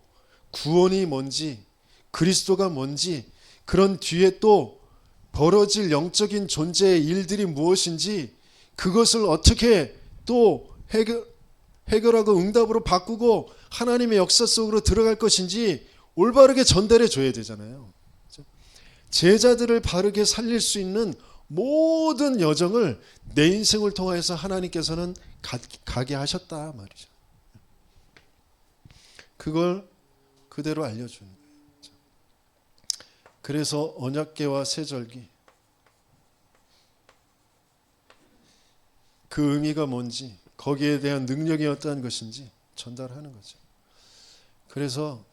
구원이 뭔지, 그리스도가 뭔지, 그런 뒤에 또 벌어질 영적인 존재의 일들이 무엇인지, 그것을 어떻게 또 해결하고 응답으로 바꾸고 하나님의 역사 속으로 들어갈 것인지 올바르게 전달해 줘야 되잖아요. 제자들을 바르게 살릴 수 있는 모든 여정을 내 인생을 통해서 하나님께서는 가게 하셨다 말이죠. 그걸 그대로 알려주는 거예요. 그래서 언약궤와 세절기, 그 의미가 뭔지, 거기에 대한 능력이 어떠한 것인지 전달하는 거죠. 그래서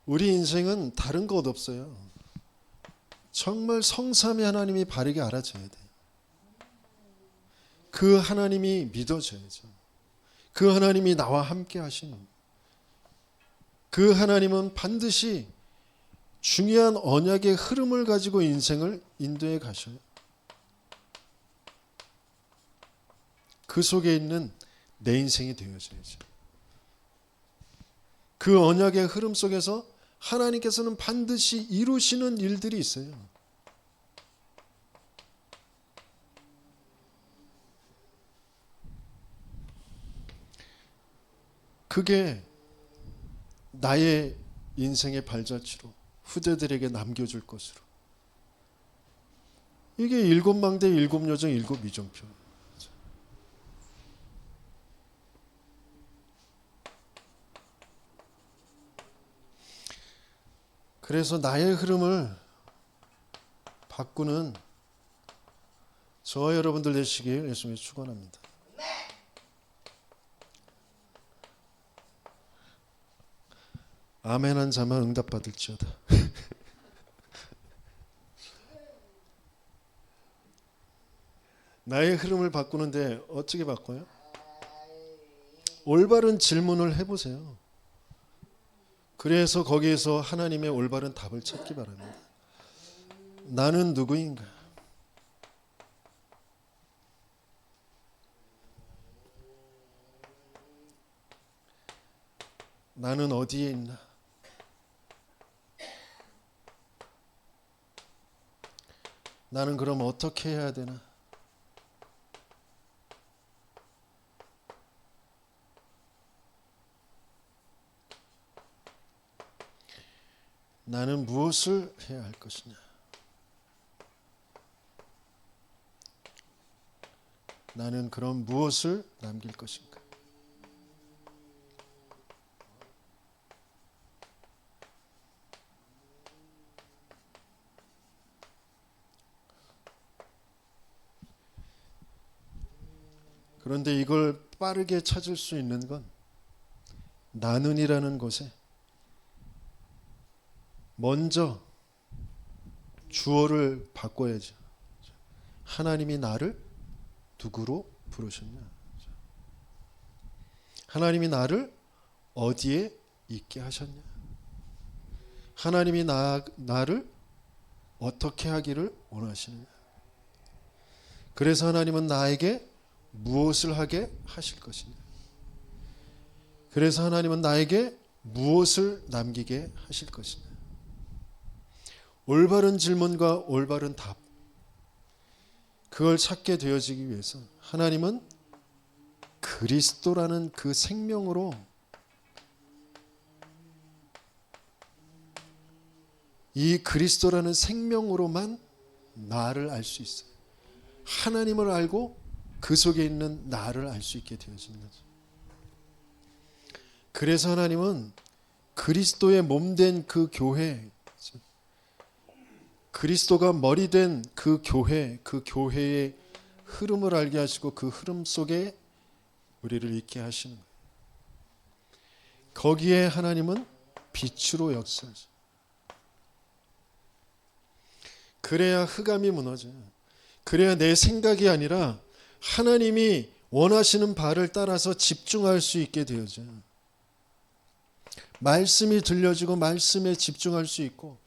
우리 인생은 다른 것 없어요. 정말 성삼위 하나님이 바르게 알아줘야 돼요. 그 하나님이 믿어져야죠. 그 하나님이 나와 함께 하시는, 그 하나님은 반드시 중요한 언약의 흐름을 가지고 인생을 인도해 가셔요. 그 속에 있는 내 인생이 되어져야죠. 그 언약의 흐름 속에서 하나님께서는 반드시 이루시는 일들이 있어요. 그게 나의 인생의 발자취로 후대들에게 남겨줄 것으로. 이게 일곱 망대, 일곱 요정, 일곱 이정표. 그래서 나의 흐름을 바꾸는 저와 여러분들 되시길 예수님이 축원합니다. 아멘한 자만 응답받을지어다. 나의 흐름을 바꾸는데 어떻게 바꿔요? 올바른 질문을 해보세요. 그래서 거기에서 하나님의 올바른 답을 찾기 바랍니다. 나는 누구인가? 나는 어디에 있나? 나는 그럼 어떻게 해야 되나? 나는 무엇을 해야 할 것이냐? 나는 그럼 무엇을 남길 것인가? 그런데 이걸 빠르게 찾을 수 있는 건 나는이라는 곳에 먼저 주어를 바꿔야죠. 하나님이 나를 누구로 부르셨냐? 하나님이 나를 어디에 있게 하셨냐? 하나님이 나를 어떻게 하기를 원하시느냐? 그래서 하나님은 나에게 무엇을 하게 하실 것이냐? 그래서 하나님은 나에게 무엇을 남기게 하실 것이냐? 올바른 질문과 올바른 답, 그걸 찾게 되어지기 위해서 하나님은 그리스도라는 그 생명으로 이 그리스도라는 생명으로만 나를 알 수 있어요. 하나님을 알고 그 속에 있는 나를 알 수 있게 되어지는 거죠. 그래서 하나님은 그리스도의 몸된 그 교회, 그리스도가 머리 된 그 교회의 흐름을 알게 하시고 그 흐름 속에 우리를 있게 하시는 거예요. 거기에 하나님은 빛으로 역사하죠. 그래야 흑암이 무너져요. 그래야 내 생각이 아니라 하나님이 원하시는 바를 따라서 집중할 수 있게 되어져요. 말씀이 들려지고 말씀에 집중할 수 있고,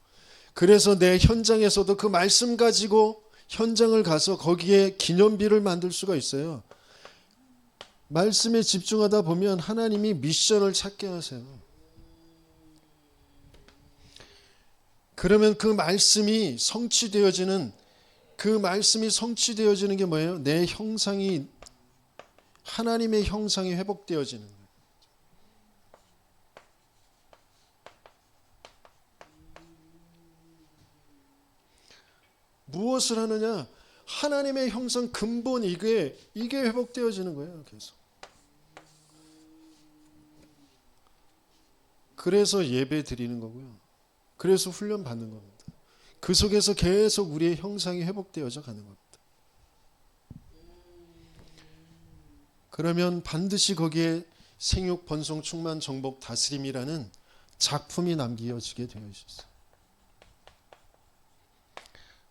그래서 내 현장에서도 그 말씀 가지고 현장을 가서 거기에 기념비를 만들 수가 있어요. 말씀에 집중하다 보면 하나님이 미션을 찾게 하세요. 그러면 그 말씀이 성취되어지는 게 뭐예요? 내 형상이, 하나님의 형상이 회복되어지는 거예요. 무엇을 하느냐? 하나님의 형상 근본, 이게 회복되어지는 거예요. 계속. 그래서 예배 드리는 거고요. 그래서 훈련 받는 겁니다. 그 속에서 계속 우리의 형상이 회복되어져 가는 겁니다. 그러면 반드시 거기에 생육, 번성, 충만, 정복, 다스림이라는 작품이 남겨지게 되어 있어요.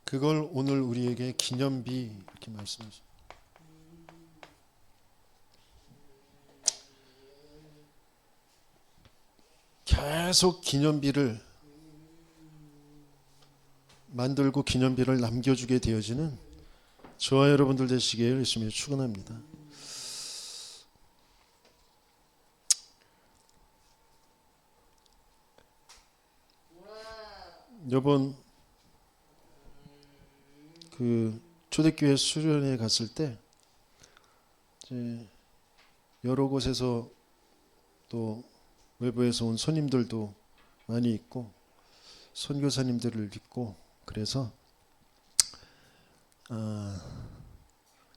그걸 오늘 우리에게 기념비 이렇게 말씀하십니다. 계속 기념비를 만들고 기념비를 남겨주게 되어지는 저와 여러분들 되시기를 열심히 축원합니다. 이번 그 초대교회 수련회 갔을 때 이제 여러 곳에서 또 외부에서 온 손님들도 많이 있고 선교사님들을 있고 그래서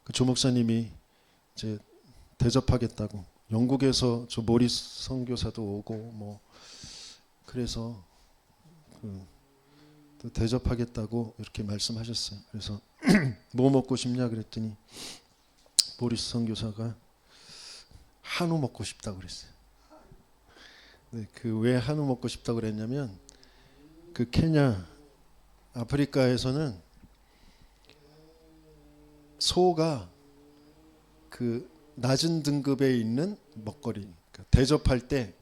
그 조목사님이 이제 대접하겠다고 영국에서 저 모리스 선교사도 오고 뭐 그래서 또 대접하겠다고 이렇게 말씀하셨어요. 그래서 뭐 먹고 싶냐 그랬더니 모리스 선교사가 한우 먹고 싶다고 그랬어요. 네, 그 왜 한우 먹고 싶다고 그랬냐면 그 케냐 아프리카에서는 소가 그 낮은 등급에 있는 먹거리 그러니까 대접할 때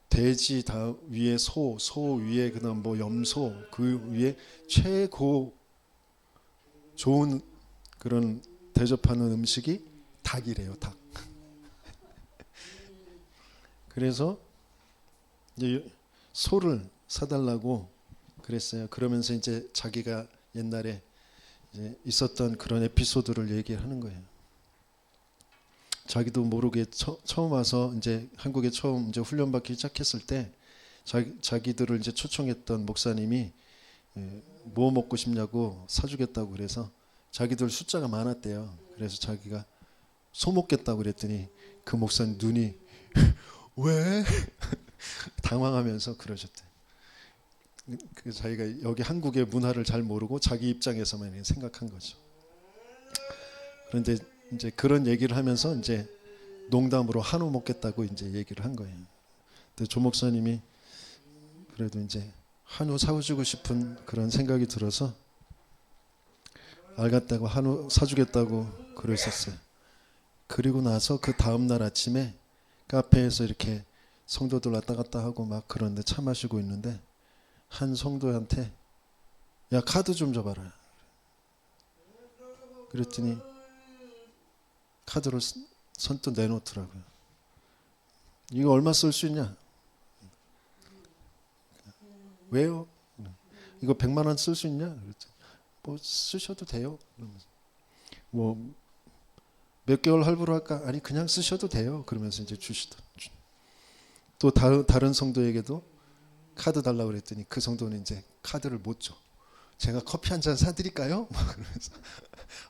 돼지 다 위에 소 위에 그다음 뭐 염소 그 위에 최고 좋은 그런 대접하는 음식이 닭이래요. 닭. 그래서 이제 소를 사달라고 그랬어요. 그러면서 이제 자기가 옛날에 이제 있었던 그런 에피소드를 얘기하는 거예요. 자기도 모르게 처음 와서 이제 한국에 처음 이제 훈련받기 시작했을 때 자기들을 이제 초청했던 목사님이 뭐 먹고 싶냐고 사주겠다고 그래서 자기들 숫자가 많았대요. 그래서 자기가 소 먹겠다고 그랬더니 그 목사님 눈이 왜? 당황하면서 그러셨대. 그 자기가 여기 한국의 문화를 잘 모르고 자기 입장에서만 생각한 거죠. 그런데 이제 그런 얘기를 하면서 이제 농담으로 한우 먹겠다고 이제 얘기를 한 거예요. 근데 조 목사님이 그래도 이제 한우 사주고 싶은 그런 생각이 들어서 알겠다고 한우 사주겠다고 그랬었어요. 그리고 나서 그 다음 날 아침에 카페에서 이렇게 성도들 왔다 갔다 하고 막 그런데 차 마시고 있는데 한 성도한테 야 카드 좀 줘봐라. 그랬더니 카드를 선뜻 내놓더라고요. 이거 얼마 쓸 수 있냐? 왜요? 이거 100만 원 쓸 수 있냐? 그랬더니 뭐 쓰셔도 돼요. 뭐 몇 개월 할부로 할까? 아니 그냥 쓰셔도 돼요. 그러면서 이제 주시더. 또 다른 성도에게도 카드 달라고 그랬더니 그 성도는 이제 카드를 못 줘. 제가 커피 한 잔 사드릴까요? 그러면서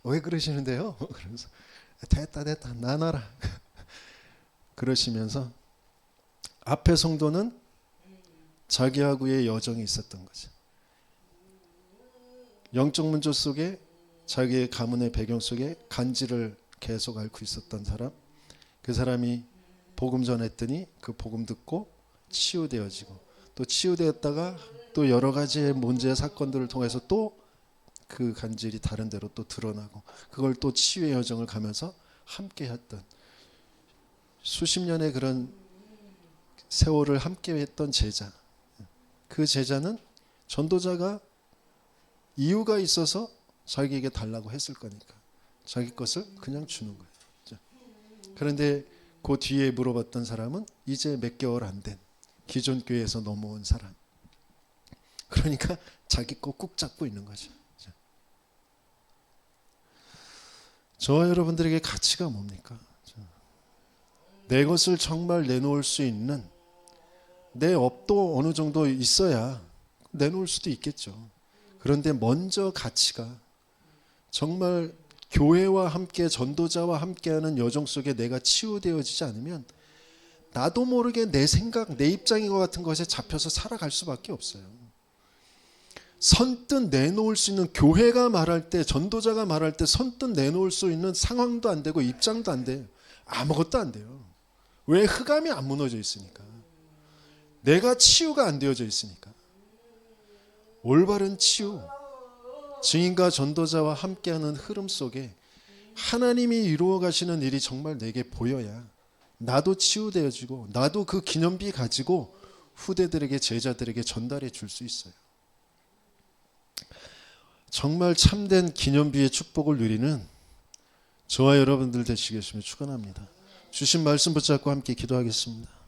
왜 그러시는데요? 그러면서 됐다 나눠라. 그러시면서 앞에 성도는 자기하고의 여정이 있었던 거죠. 영적 문조 속에 자기의 가문의 배경 속에 간지를 계속 앓고 있었던 사람, 그 사람이 복음 전했더니 그 복음 듣고 치유되어지고 또 치유되었다가 또 여러 가지의 문제 사건들을 통해서 또 그 간질이 다른 데로 또 드러나고 그걸 또 치유의 여정을 가면서 함께 했던 수십 년의 그런 세월을 함께 했던 제자, 그 제자는 전도자가 이유가 있어서 자기에게 달라고 했을 거니까 자기 것을 그냥 주는 거예요. 그런데 그 뒤에 물어봤던 사람은 이제 몇 개월 안 된 기존 교회에서 넘어온 사람. 그러니까 자기 거 꾹 잡고 있는 거죠. 저와 여러분들에게 가치가 뭡니까? 내 것을 정말 내놓을 수 있는 내 업도 어느 정도 있어야 내놓을 수도 있겠죠. 그런데 먼저 가치가 정말 교회와 함께 전도자와 함께하는 여정 속에 내가 치유되어지지 않으면 나도 모르게 내 생각, 내 입장인 것 같은 것에 잡혀서 살아갈 수밖에 없어요. 선뜻 내놓을 수 있는, 교회가 말할 때, 전도자가 말할 때 선뜻 내놓을 수 있는 상황도 안 되고 입장도 안 돼요. 아무것도 안 돼요. 왜? 흑암이 안 무너져 있으니까. 내가 치유가 안 되어져 있으니까. 올바른 치유, 증인과 전도자와 함께하는 흐름 속에 하나님이 이루어 가시는 일이 정말 내게 보여야 나도 치유되어지고 나도 그 기념비 가지고 후대들에게, 제자들에게 전달해 줄 수 있어요. 정말 참된 기념비의 축복을 누리는 저와 여러분들 되시겠으면 축원합니다. 주신 말씀 붙잡고 함께 기도하겠습니다.